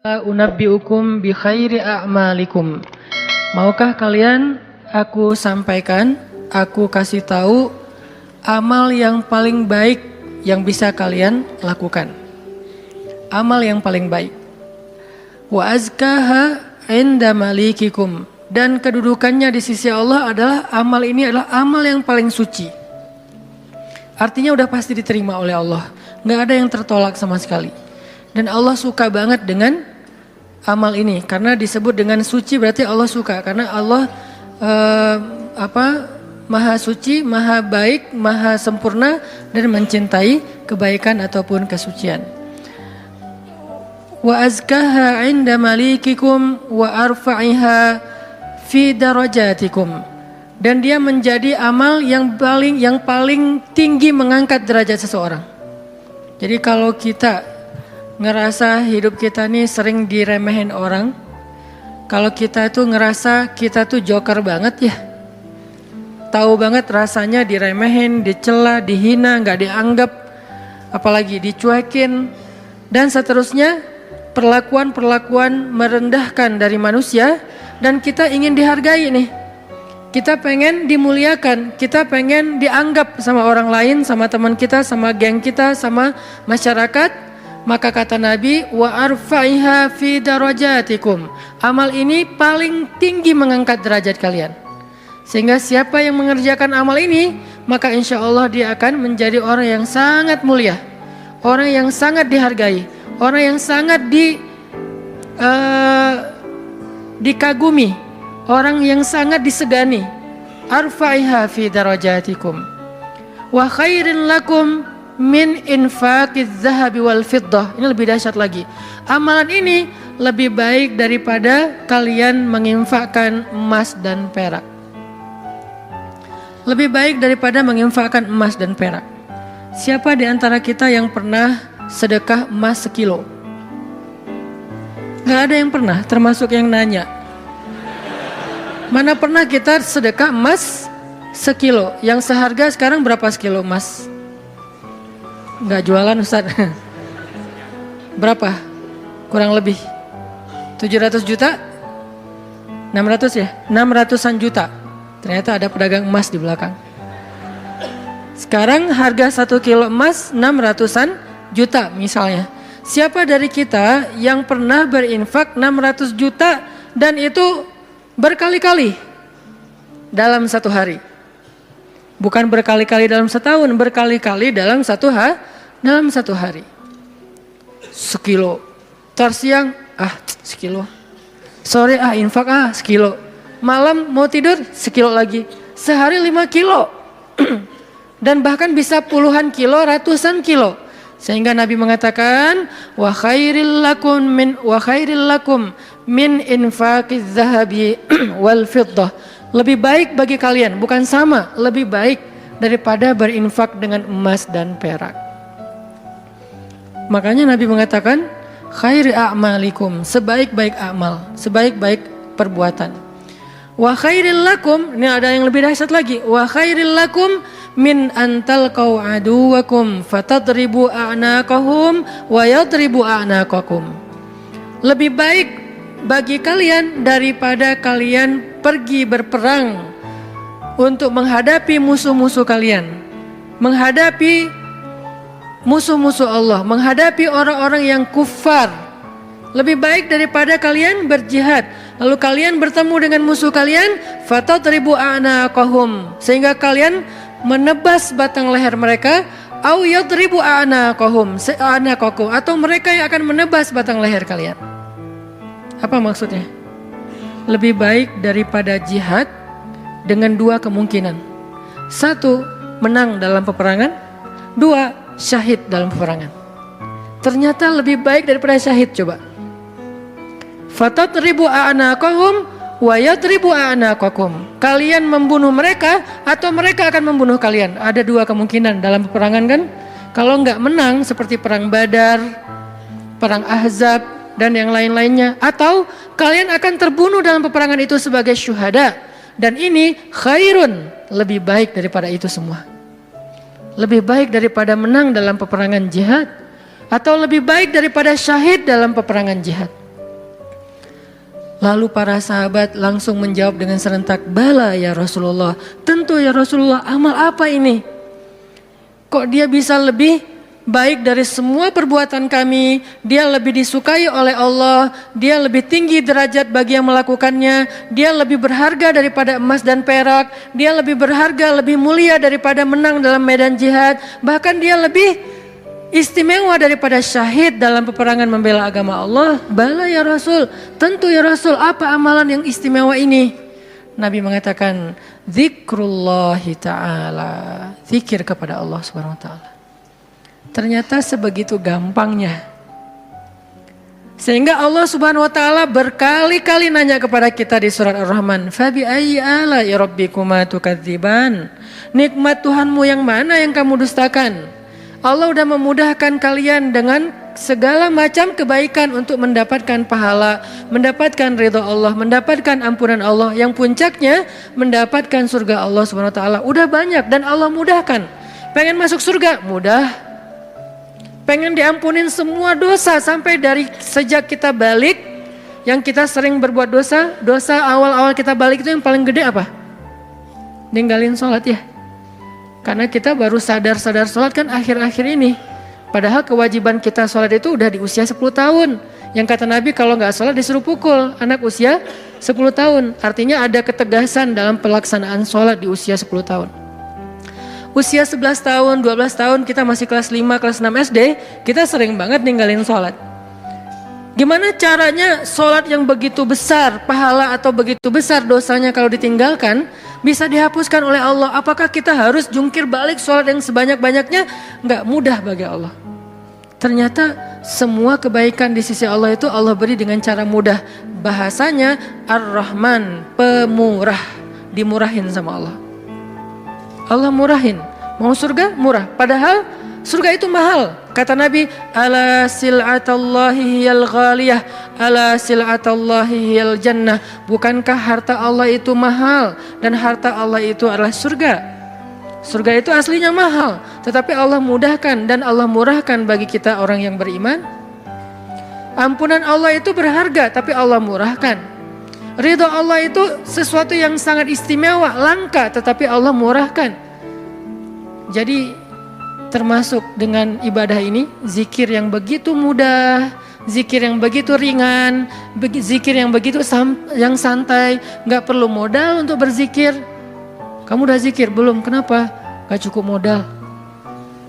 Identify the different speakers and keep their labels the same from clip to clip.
Speaker 1: Unabbiukum bi khairi a'malikum. Maukah kalian aku sampaikan, aku kasih tahu amal yang paling baik yang bisa kalian lakukan. Amal yang paling baik. Wa azkaha inda malikikum. Dan kedudukannya di sisi Allah adalah amal ini adalah amal yang paling suci. Artinya udah pasti diterima oleh Allah. Nggak ada yang tertolak sama sekali. Dan Allah suka banget dengan amal ini karena disebut dengan suci, berarti Allah suka karena Allah maha suci, maha baik, maha sempurna dan mencintai kebaikan ataupun kesucian. Wa azkaha 'inda malikikum wa arfa'iha fi darajatikum. Dan dia menjadi amal yang paling tinggi mengangkat derajat seseorang. Jadi kalau kita ngerasa hidup kita nih sering diremehin orang, kalau kita tuh ngerasa kita tuh joker banget ya, tahu banget rasanya diremehin, dicela, dihina, nggak dianggap, apalagi dicuekin dan seterusnya, perlakuan merendahkan dari manusia, dan kita ingin dihargai nih, kita pengen dimuliakan, kita pengen dianggap sama orang lain, sama teman kita, sama geng kita, sama masyarakat. Maka kata Nabi, wa arfa'iha fi darajatikum. Amal ini paling tinggi mengangkat derajat kalian. Sehingga siapa yang mengerjakan amal ini, maka insya Allah dia akan menjadi orang yang sangat mulia, orang yang sangat dihargai, orang yang sangat dikagumi, orang yang sangat disegani. Arfa'iha fi darajatikum. Wa khairin lakum min infaqiz zahabi wal fiddah. Ini lebih dahsyat lagi. Amalan ini lebih baik daripada kalian menginfakkan emas dan perak. Lebih baik daripada menginfakkan emas dan perak. Siapa di antara kita yang pernah sedekah emas sekilo? Gak ada yang pernah, termasuk yang nanya. Mana pernah kita sedekah emas sekilo? Yang seharga sekarang berapa sekilo emas? Enggak jualan Ustaz. Berapa? Kurang lebih 700 juta? 600 ya? 600-an juta. Ternyata ada pedagang emas di belakang. Sekarang harga 1 kilo emas 600-an juta misalnya. Siapa dari kita yang pernah berinfak 600 juta dan itu berkali-kali dalam satu hari? Bukan berkali-kali dalam setahun, berkali-kali dalam satu hari. Sekilo. Tar siang, sekilo. Sore infak sekilo. Malam mau tidur sekilo lagi. Sehari 5 kilo. Dan bahkan bisa puluhan kilo, ratusan kilo. Sehingga Nabi mengatakan, wa khairil lakum min infaqiz zahabi wal fiddah. Lebih baik bagi kalian, bukan sama, lebih baik daripada berinfak dengan emas dan perak. Makanya Nabi mengatakan, khairi a'malikum, sebaik-baik amal, sebaik-baik perbuatan. Wa khairil lakum, ini ada yang lebih dahsyat lagi. Wa khairil lakum min antalqau aduwakum fatadribu a'naqahum wa yadribu a'naqakum. Lebih baik bagi kalian daripada kalian pergi berperang untuk menghadapi musuh-musuh kalian, menghadapi musuh-musuh Allah, menghadapi orang-orang yang kufar. Lebih baik daripada kalian berjihad, lalu kalian bertemu dengan musuh kalian, fatadribu a'naqahum, sehingga kalian menebas batang leher mereka, au yadribu a'naqahum, atau mereka yang akan menebas batang leher kalian. Apa maksudnya? Lebih baik daripada jihad dengan dua kemungkinan. Satu, menang dalam peperangan. Dua, syahid dalam peperangan. Ternyata lebih baik daripada syahid, coba. Fatadribu a'naqahum wa yadribu a'naqakum. Kalian membunuh mereka atau mereka akan membunuh kalian. Ada dua kemungkinan dalam peperangan kan? Kalau enggak menang seperti perang Badar, perang Ahzab dan yang lain-lainnya, atau kalian akan terbunuh dalam peperangan itu sebagai syuhada, dan ini khairun, lebih baik daripada itu semua. Lebih baik daripada menang dalam peperangan jihad, atau lebih baik daripada syahid dalam peperangan jihad. Lalu para sahabat langsung menjawab dengan serentak, bala ya Rasulullah, tentu ya Rasulullah, amal apa ini? Kok dia bisa lebih baik dari semua perbuatan kami, dia lebih disukai oleh Allah, dia lebih tinggi derajat bagi yang melakukannya, dia lebih berharga daripada emas dan perak, dia lebih berharga, lebih mulia daripada menang dalam medan jihad, bahkan dia lebih istimewa daripada syahid dalam peperangan membela agama Allah. Bala ya Rasul, tentu ya Rasul, apa amalan yang istimewa ini? Nabi mengatakan, zikrullahi ta'ala, zikir kepada Allah subhanahu wa ta'ala. Ternyata sebegitu gampangnya. Sehingga Allah subhanahu wa ta'ala berkali-kali nanya kepada kita di surat Ar-Rahman, fabi ayyi ala'i rabbikuma tukadziban, nikmat Tuhanmu yang mana yang kamu dustakan? Allah udah memudahkan kalian dengan segala macam kebaikan untuk mendapatkan pahala, mendapatkan ridha Allah, mendapatkan ampunan Allah, yang puncaknya mendapatkan surga Allah Subhanahu wa taala. Udah banyak dan Allah mudahkan. Pengen masuk surga? Mudah. Pengen diampunin semua dosa sampai dari sejak kita balik, yang kita sering berbuat dosa awal-awal kita balik itu yang paling gede apa? Ninggalin sholat ya. Karena kita baru sadar sholat kan akhir-akhir ini. Padahal kewajiban kita sholat itu udah di usia 10 tahun. Yang kata Nabi kalau gak sholat disuruh pukul anak usia 10 tahun. Artinya ada ketegasan dalam pelaksanaan sholat di usia 10 tahun. Usia 11 tahun, 12 tahun kita masih kelas 5, kelas 6 SD. Kita sering banget ninggalin sholat. Gimana caranya sholat yang begitu besar pahala atau begitu besar dosanya kalau ditinggalkan bisa dihapuskan oleh Allah? Apakah kita harus jungkir balik sholat yang sebanyak-banyaknya? Enggak mudah bagi Allah. Ternyata semua kebaikan di sisi Allah itu Allah beri dengan cara mudah. Bahasanya Ar-Rahman, pemurah, dimurahin sama Allah. Allah murahin. Mau surga? Murah. Padahal surga itu mahal. Kata Nabi, ala sil'atallahi hiyal ghaliyah, ala sil'atallahi hiyal jannah. Bukankah harta Allah itu mahal dan harta Allah itu adalah surga? Surga itu aslinya mahal, tetapi Allah mudahkan dan Allah murahkan bagi kita orang yang beriman. Ampunan Allah itu berharga, tapi Allah murahkan. Ridha Allah itu sesuatu yang sangat istimewa, langka, tetapi Allah murahkan. Jadi termasuk dengan ibadah ini, zikir yang begitu mudah, zikir yang begitu ringan, zikir yang begitu yang santai, gak perlu modal untuk berzikir. Kamu udah zikir belum? Kenapa? Gak cukup modal.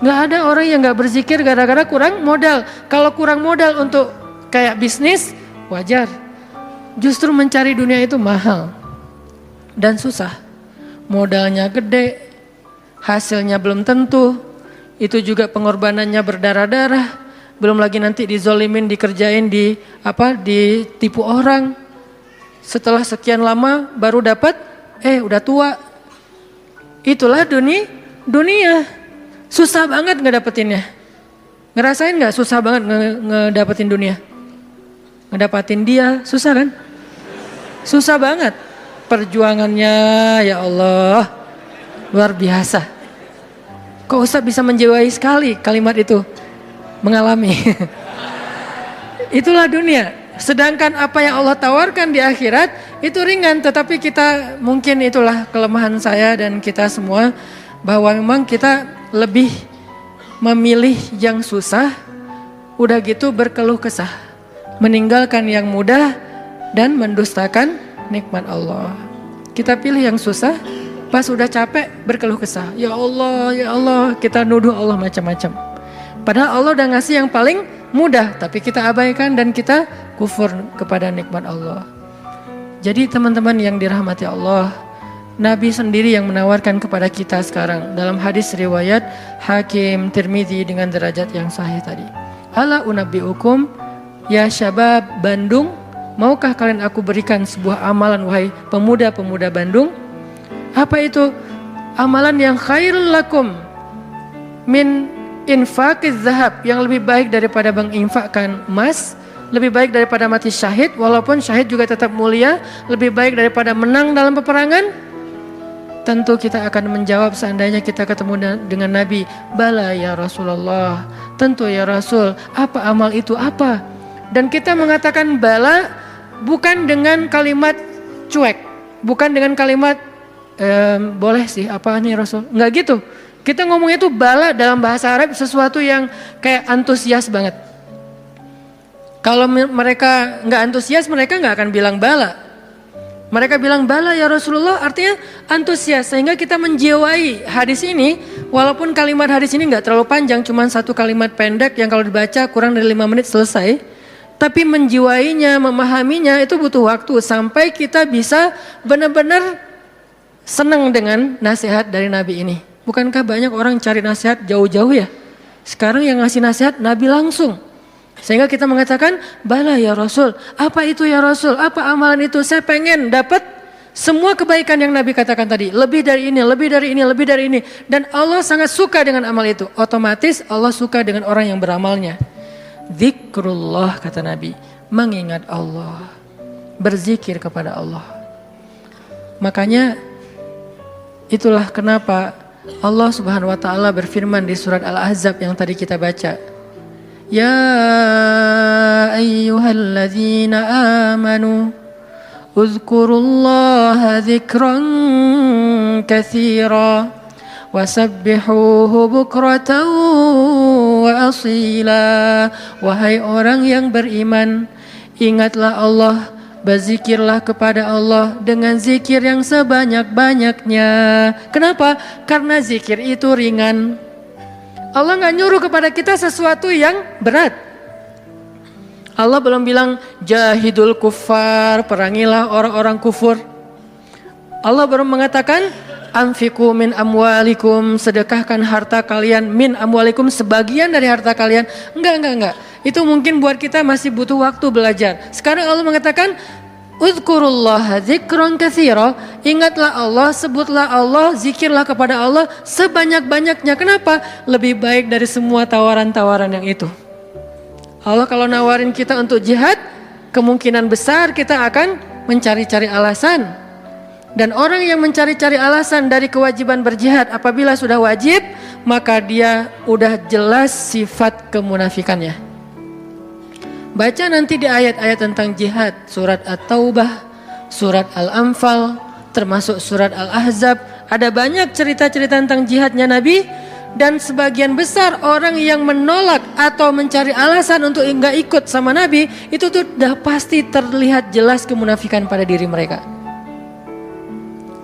Speaker 1: Gak ada orang yang gak berzikir gara-gara kurang modal. Kalau kurang modal untuk kayak bisnis, wajar. Justru mencari dunia itu mahal dan susah. Modalnya gede, hasilnya belum tentu. Itu juga pengorbanannya berdarah-darah. Belum lagi nanti dizolimin, dikerjain, ditipu orang. Setelah sekian lama baru dapat, udah tua. Itulah dunia. Susah banget ngedapetinnya. Ngerasain gak susah banget ngedapetin dunia? Ngedapetin dia, susah kan? Susah banget. Perjuangannya ya Allah, luar biasa. Kok Ustaz bisa menjiwai sekali kalimat itu? Mengalami. Itulah dunia. Sedangkan apa yang Allah tawarkan di akhirat itu ringan. Tetapi kita mungkin itulah kelemahan saya dan kita semua. Bahwa memang kita lebih memilih yang susah. Udah gitu berkeluh kesah. Meninggalkan yang mudah dan mendustakan nikmat Allah. Kita pilih yang susah. Pas udah capek berkeluh kesah. Ya Allah, kita nuduh Allah macam-macam. Padahal Allah udah ngasih yang paling mudah, tapi kita abaikan dan kita kufur kepada nikmat Allah. Jadi teman-teman yang dirahmati Allah, Nabi sendiri yang menawarkan kepada kita sekarang dalam hadis riwayat Hakim Tirmidzi dengan derajat yang sahih tadi. Ala unabbiukum ya syabab Bandung, maukah kalian aku berikan sebuah amalan wahai pemuda-pemuda Bandung? Apa itu? Amalan yang khairul lakum min infaqiz zahab, yang lebih baik daripada menginfakkan emas, lebih baik daripada mati syahid, walaupun syahid juga tetap mulia, lebih baik daripada menang dalam peperangan. Tentu kita akan menjawab seandainya kita ketemu dengan Nabi, bala ya Rasulullah, tentu ya Rasul. Apa amal itu apa? Dan kita mengatakan bala bukan dengan kalimat cuek, bukan dengan kalimat boleh sih apa nih Rasul, nggak gitu. Kita ngomongnya itu bala dalam bahasa Arab sesuatu yang kayak antusias banget. Kalau mereka nggak antusias, mereka nggak akan bilang bala. Mereka bilang bala ya Rasulullah, artinya antusias, sehingga kita menjiwai hadis ini. Walaupun kalimat hadis ini nggak terlalu panjang, cuma satu kalimat pendek yang kalau dibaca kurang dari 5 menit selesai. Tapi menjiwainya, memahaminya itu butuh waktu sampai kita bisa benar-benar senang dengan nasihat dari Nabi ini. Bukankah banyak orang cari nasihat jauh-jauh ya? Sekarang yang ngasih nasihat Nabi langsung. Sehingga kita mengatakan, bala ya Rasul, apa itu ya Rasul, apa amalan itu, saya pengen dapat semua kebaikan yang Nabi katakan tadi, lebih dari ini, lebih dari ini, lebih dari ini. Dan Allah sangat suka dengan amal itu, otomatis Allah suka dengan orang yang beramalnya. Zikrullah kata Nabi, mengingat Allah, berzikir kepada Allah. Makanya itulah kenapa Allah Subhanahu wa taala berfirman di surat Al-Ahzab yang tadi kita baca. Ya ayyuhalladzina amanu uzkurullaha dzikran katsira wasabbihuhu bukratan wa asila. Wahai orang yang beriman, ingatlah Allah, berzikirlah kepada Allah dengan zikir yang sebanyak-banyaknya. Kenapa? Karena zikir itu ringan. Allah gak nyuruh kepada kita sesuatu yang berat. Allah belum bilang jahidul kuffar, perangilah orang-orang kufur. Allah baru mengatakan anfiqu min amwalikum, sedekahkan harta kalian, min amwalikum, sebagian dari harta kalian. Enggak. Itu mungkin buat kita masih butuh waktu belajar. Sekarang Allah mengatakan uzkurullaha dzikran katsira, ingatlah Allah, sebutlah Allah, zikirlah kepada Allah sebanyak-banyaknya. Kenapa? Lebih baik dari semua tawaran-tawaran yang itu. Allah kalau nawarin kita untuk jihad, kemungkinan besar kita akan mencari-cari alasan. Dan orang yang mencari-cari alasan dari kewajiban berjihad apabila sudah wajib, maka dia udah jelas sifat kemunafikannya. Baca nanti di ayat-ayat tentang jihad, surat At-Taubah, surat Al-Anfal, termasuk surat Al-Ahzab. Ada banyak cerita-cerita tentang jihadnya Nabi. Dan sebagian besar orang yang menolak atau mencari alasan untuk enggak ikut sama Nabi, itu tuh udah pasti terlihat jelas kemunafikan pada diri mereka.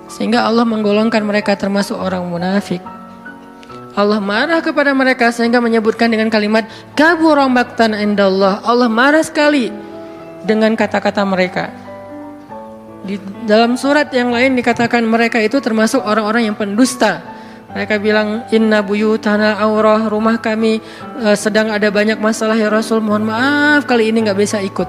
Speaker 1: Sehingga Allah menggolongkan mereka termasuk orang munafik. Allah marah kepada mereka sehingga menyebutkan dengan kalimat kabura maqtan indallah. Allah marah sekali dengan kata-kata mereka. Di dalam surat yang lain dikatakan mereka itu termasuk orang-orang yang pendusta. Mereka bilang inna buyutana aurah, rumah kami sedang ada banyak masalah ya Rasul, mohon maaf kali ini gak bisa ikut.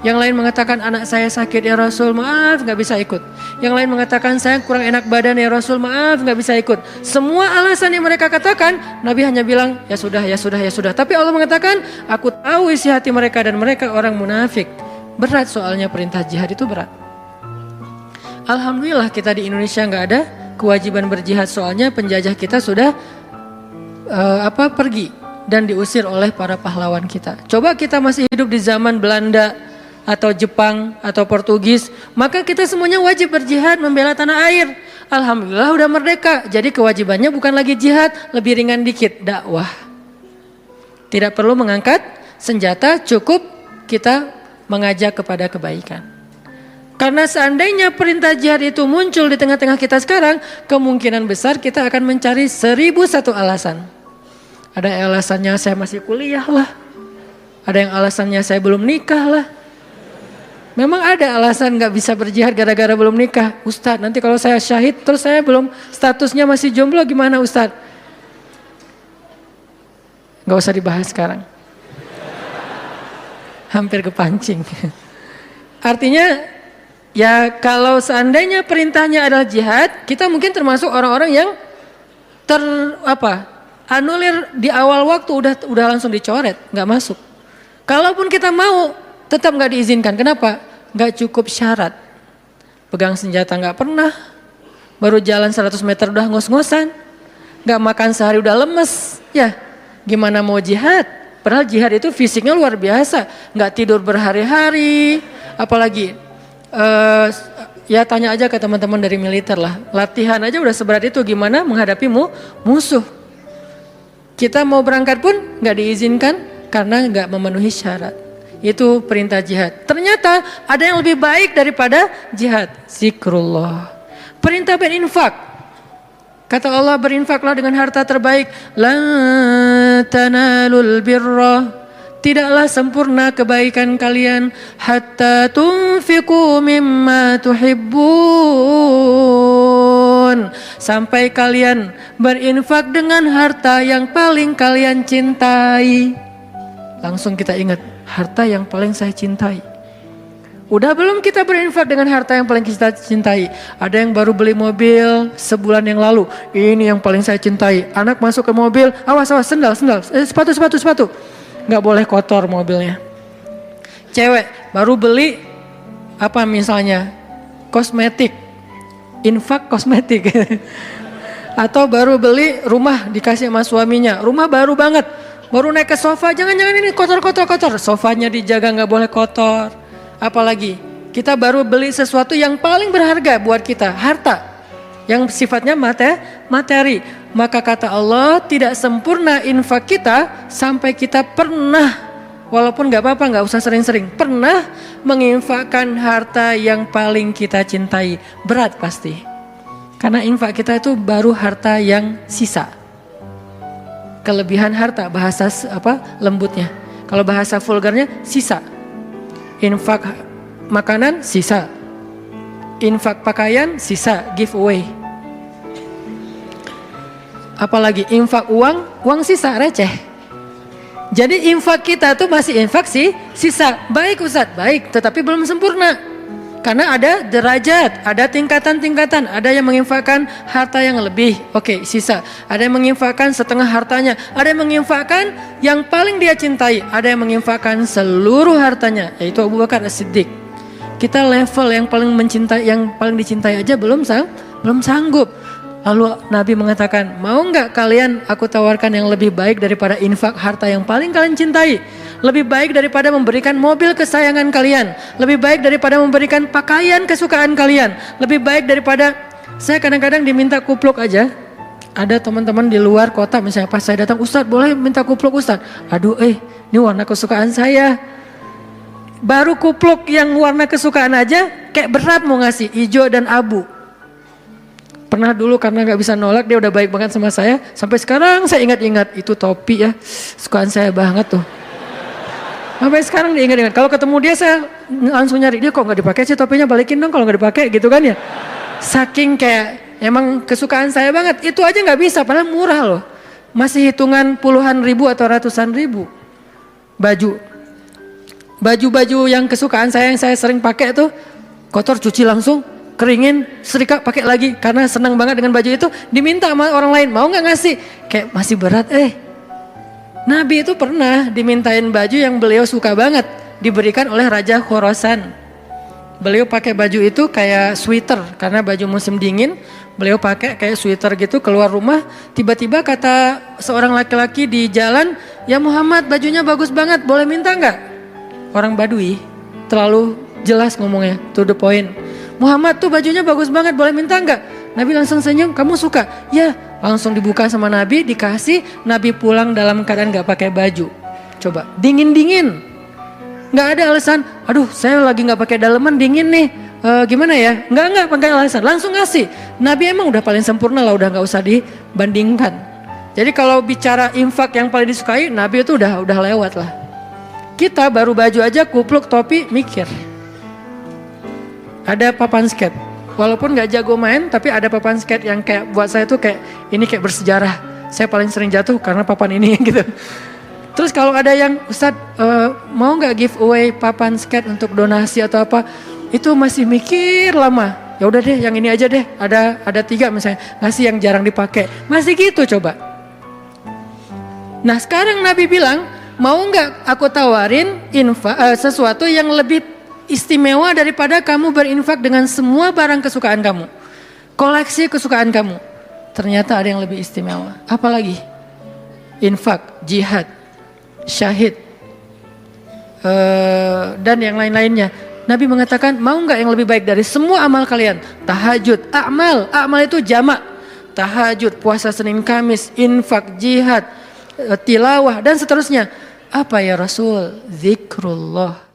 Speaker 1: Yang lain mengatakan anak saya sakit ya Rasul, maaf gak bisa ikut. Yang lain mengatakan saya kurang enak badan ya Rasul, maaf gak bisa ikut. Semua alasan yang mereka katakan, Nabi hanya bilang ya sudah. Tapi Allah mengatakan aku tahu isi hati mereka dan mereka orang munafik. Berat soalnya perintah jihad itu berat. Alhamdulillah kita di Indonesia gak ada kewajiban berjihad, soalnya penjajah kita sudah pergi dan diusir oleh para pahlawan kita. Coba kita masih hidup di zaman Belanda atau Jepang atau Portugis, maka kita semuanya wajib berjihad membela tanah air. Alhamdulillah udah merdeka, jadi kewajibannya bukan lagi jihad, lebih ringan dikit, dakwah. Tidak perlu mengangkat senjata, cukup kita mengajak kepada kebaikan. Karena seandainya perintah jihad itu muncul di tengah-tengah kita sekarang, kemungkinan besar kita akan mencari 1001 alasan. Ada yang alasannya saya masih kuliah lah, ada yang alasannya saya belum nikah lah. Memang ada alasan gak bisa berjihad gara-gara belum nikah. Ustadz, nanti kalau saya syahid terus saya belum, statusnya masih jomblo gimana Ustadz? Gak usah dibahas sekarang. Hampir kepancing. Artinya ya kalau seandainya perintahnya adalah jihad, kita mungkin termasuk orang-orang yang anulir di awal waktu, udah langsung dicoret, gak masuk. Kalaupun kita mau, tetap gak diizinkan. Kenapa? Gak cukup syarat. Pegang senjata gak pernah, baru jalan 100 meter udah ngos-ngosan, gak makan sehari udah lemes. Ya gimana mau jihad? Padahal jihad itu fisiknya luar biasa. Gak tidur berhari-hari, Apalagi ya tanya aja ke teman-teman dari militer lah. Latihan aja udah seberat itu, gimana menghadapi musuh. Kita mau berangkat pun nggak diizinkan karena nggak memenuhi syarat. Itu perintah jihad. Ternyata ada yang lebih baik daripada jihad. Zikrullah. Perintah berinfak. Kata Allah, berinfaklah dengan harta terbaik. La tanalul birra. Tidaklah sempurna kebaikan kalian hatta tunfiqu mimma tuhibbun. Sampai kalian berinfak dengan harta yang paling kalian cintai. Langsung kita ingat, harta yang paling saya cintai. Udah belum kita berinfak dengan harta yang paling kita cintai? Ada yang baru beli mobil sebulan yang lalu. Ini yang paling saya cintai. Anak masuk ke mobil, awas sendal, sepatu. Nggak boleh kotor mobilnya. Cewek baru beli apa misalnya kosmetik, infak kosmetik. Atau baru beli rumah dikasih sama suaminya, rumah baru banget. Baru naik ke sofa, jangan ini kotor. Sofanya dijaga, nggak boleh kotor. Apalagi kita baru beli sesuatu yang paling berharga buat kita, harta yang sifatnya materi. Maka kata Allah, tidak sempurna infak kita sampai kita pernah, walaupun nggak apa-apa, nggak usah sering-sering, pernah menginfakkan harta yang paling kita cintai. Berat pasti, karena infak kita itu baru harta yang sisa. Kelebihan harta, bahasa lembutnya. Kalau bahasa vulgarnya sisa. Infak makanan sisa. Infak pakaian sisa, giveaway. Apalagi infak uang sisa, receh. Jadi infak kita tuh masih infak sisa. Baik Ustadz, baik, tetapi belum sempurna. Karena ada derajat, ada tingkatan-tingkatan. Ada yang menginfakkan harta yang lebih, oke, sisa. Ada yang menginfakkan setengah hartanya. Ada yang menginfakkan yang paling dia cintai. Ada yang menginfakkan seluruh hartanya, yaitu Abu Bakar As-Siddiq. Kita level yang paling mencintai, yang paling dicintai aja belum sanggup. Lalu Nabi mengatakan, mau nggak kalian aku tawarkan yang lebih baik daripada infak harta yang paling kalian cintai? Lebih baik daripada memberikan mobil kesayangan kalian. Lebih baik daripada memberikan pakaian kesukaan kalian. Lebih baik daripada, saya kadang-kadang diminta kupluk aja. Ada teman-teman di luar kota misalnya, pas saya datang, Ustadz boleh minta kupluk Ustadz? Aduh ini warna kesukaan saya. Baru kupluk yang warna kesukaan aja kayak berat mau ngasih, hijau dan abu. Pernah dulu karena gak bisa nolak, dia udah baik banget sama saya. Sampai sekarang saya ingat-ingat, itu topi ya, sukaan saya banget tuh. Sampai sekarang diingat-ingat. Kalau ketemu dia saya langsung nyari, dia kok gak dipakai sih topinya, balikin dong kalau gak dipakai gitu kan ya. Saking kayak emang kesukaan saya banget, itu aja gak bisa, padahal murah loh. Masih hitungan puluhan ribu atau ratusan ribu. Baju yang kesukaan saya, yang saya sering pakai tuh, kotor cuci langsung, keringin, setrika, pakai lagi. Karena senang banget dengan baju itu, diminta sama orang lain, mau gak ngasih? Kayak masih berat Nabi itu pernah dimintain baju yang beliau suka banget, diberikan oleh Raja Khorasan. Beliau pakai baju itu kayak sweater, karena baju musim dingin, beliau pakai kayak sweater gitu, keluar rumah, tiba-tiba kata seorang laki-laki di jalan, ya Muhammad bajunya bagus banget, boleh minta nggak? Orang Badui, terlalu jelas ngomongnya, to the point. Muhammad tuh bajunya bagus banget, boleh minta nggak? Nabi langsung senyum, kamu suka? Ya, langsung dibuka sama Nabi, dikasih. Nabi pulang dalam keadaan gak pakai baju. Coba, dingin-dingin. Gak ada alasan, aduh saya lagi gak pakai daleman, dingin nih. Gimana ya? Gak pakai alasan, langsung ngasih. Nabi emang udah paling sempurna lah, udah gak usah dibandingkan. Jadi kalau bicara infak yang paling disukai, Nabi itu udah lewat lah. Kita baru baju aja, kupluk, topi, mikir. Ada papan skate. Walaupun gak jago main, tapi ada papan skate yang kayak buat saya tuh kayak ini kayak bersejarah. Saya paling sering jatuh karena papan ini gitu. Terus kalau ada yang Ustadz mau gak giveaway papan skate untuk donasi atau apa, itu masih mikir lama. Ya udah deh, yang ini aja deh. Ada 3 misalnya, ngasih yang jarang dipakai. Masih gitu coba. Nah sekarang Nabi bilang, mau gak aku tawarin sesuatu yang lebih istimewa daripada kamu berinfak dengan semua barang kesukaan kamu, koleksi kesukaan kamu. Ternyata ada yang lebih istimewa. Apalagi? Infak, jihad, syahid, dan yang lain-lainnya. Nabi mengatakan, mau nggak yang lebih baik dari semua amal kalian? Tahajud, amal itu jamak. Tahajud, puasa Senin Kamis, infak, jihad, tilawah dan seterusnya. Apa ya Rasul? Zikrullah.